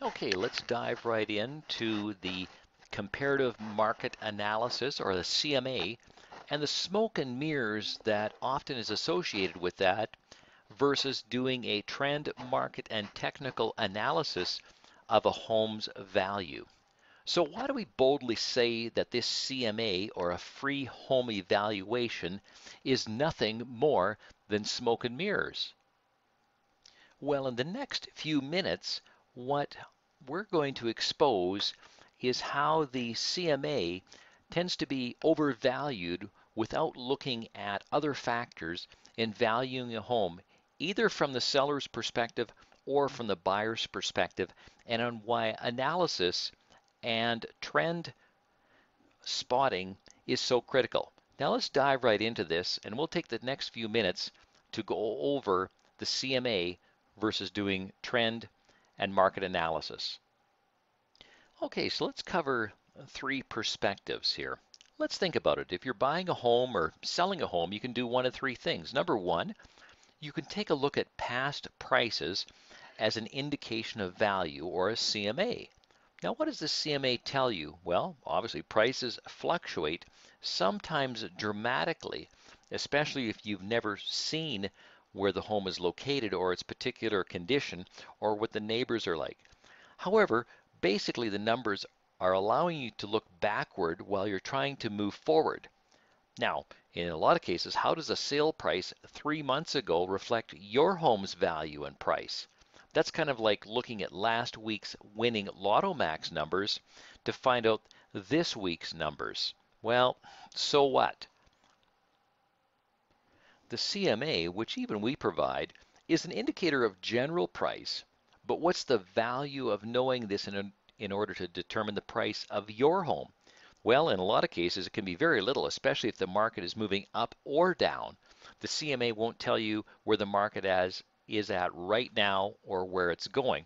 Okay, let's dive right into the comparative market analysis, or the CMA, and the smoke and mirrors that often is associated with that versus doing a trend, market, and technical analysis of a home's value. So why do we boldly say that this CMA, or a free home evaluation, is nothing more than smoke and mirrors? Well, in the next few minutes, what we're going to expose is how the CMA tends to be overvalued without looking at other factors in valuing a home, either from the seller's perspective or from the buyer's perspective, and on why analysis and trend spotting is so critical. Now let's dive right into this, and we'll take the next few minutes to go over the CMA versus doing trend and market analysis. Okay, so let's cover three perspectives here. Let's think about it. If you're buying a home or selling a home, you can do one of three things. Number one, you can take a look at past prices as an indication of value, or a CMA. Now, what does the CMA tell you? Well, obviously prices fluctuate, sometimes dramatically, especially if you've never seen where the home is located or its particular condition or what the neighbors are like. However, basically the numbers are allowing you to look backward while you're trying to move forward. Now, in a lot of cases, how does a sale price 3 months ago reflect your home's value and price? That's kind of like looking at last week's winning Lotto Max numbers to find out this week's numbers. Well, so what? The CMA, which even we provide, is an indicator of general price, but what's the value of knowing this in order to determine the price of your home? Well, in a lot of cases, it can be very little, especially if the market is moving up or down. The CMA won't tell you where the market is at right now or where it's going.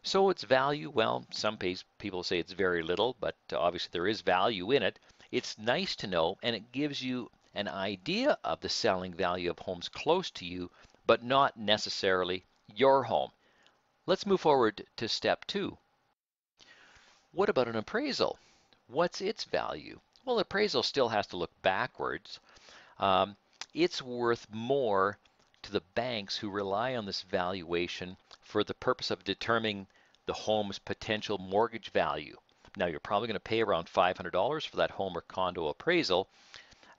So its value, well, some people say it's very little, but obviously there is value in it. It's nice to know, and it gives you an idea of the selling value of homes close to you, but not necessarily your home. Let's move forward to step two. What about an appraisal? What's its value? Well, appraisal still has to look backwards. Um, it's worth more to the banks who rely on this valuation for the purpose of determining the home's potential mortgage value. Now, you're probably going to pay around $500 for that home or condo appraisal.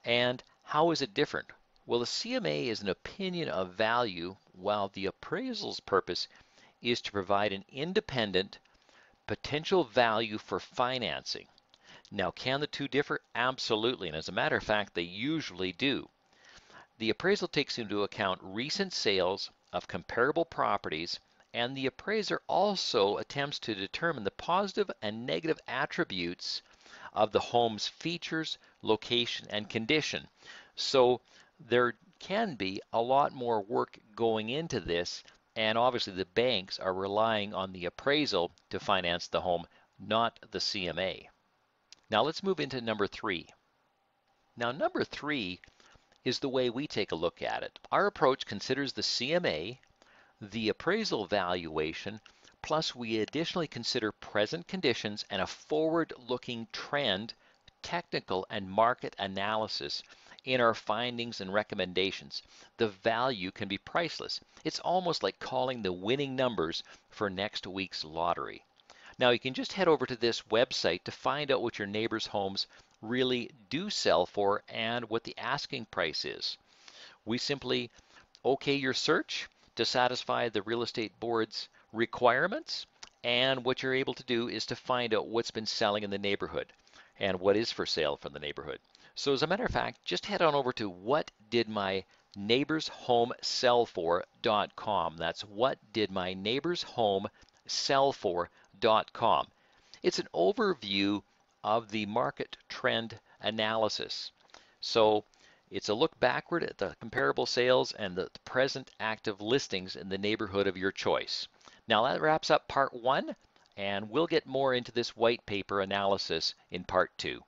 And how is it different? Well, the CMA is an opinion of value, while the appraisal's purpose is to provide an independent potential value for financing. Now, can the two differ? Absolutely, and as a matter of fact, they usually do. The appraisal takes into account recent sales of comparable properties, and the appraiser also attempts to determine the positive and negative attributes of the home's features, location, and condition. So there can be a lot more work going into this, and obviously the banks are relying on the appraisal to finance the home, not the CMA. Now let's move into number three. Now number three is the way we take a look at it. Our approach considers the CMA, the appraisal valuation, plus we additionally consider present conditions and a forward-looking trend, technical and market analysis in our findings and recommendations. The value can be priceless. It's almost like calling the winning numbers for next week's lottery. Now you can just head over to this website to find out what your neighbor's homes really do sell for and what the asking price is. We simply okay your search to satisfy the real estate board's requirements, and what you're able to do is to find out what's been selling in the neighborhood and what is for sale from the neighborhood. So as a matter of fact, just head on over to whatdidmyneighborshomesellfor.com. That's whatdidmyneighborshomesellfor.com. It's an overview of the market trend analysis. So it's a look backward at the comparable sales and the present active listings in the neighborhood of your choice. Now that wraps up part one, and we'll get more into this white paper analysis in part two.